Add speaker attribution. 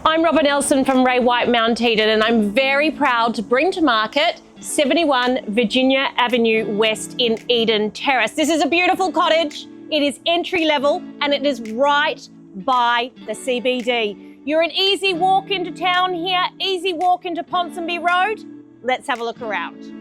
Speaker 1: I'm Robin Nelson from Ray White Mount Eden, and I'm very proud to bring to market 71 Virginia Avenue West in Eden Terrace. This is a beautiful cottage. It is entry level and it is right by the CBD. You're an easy walk into town here, easy walk into Ponsonby Road. Let's have a look around.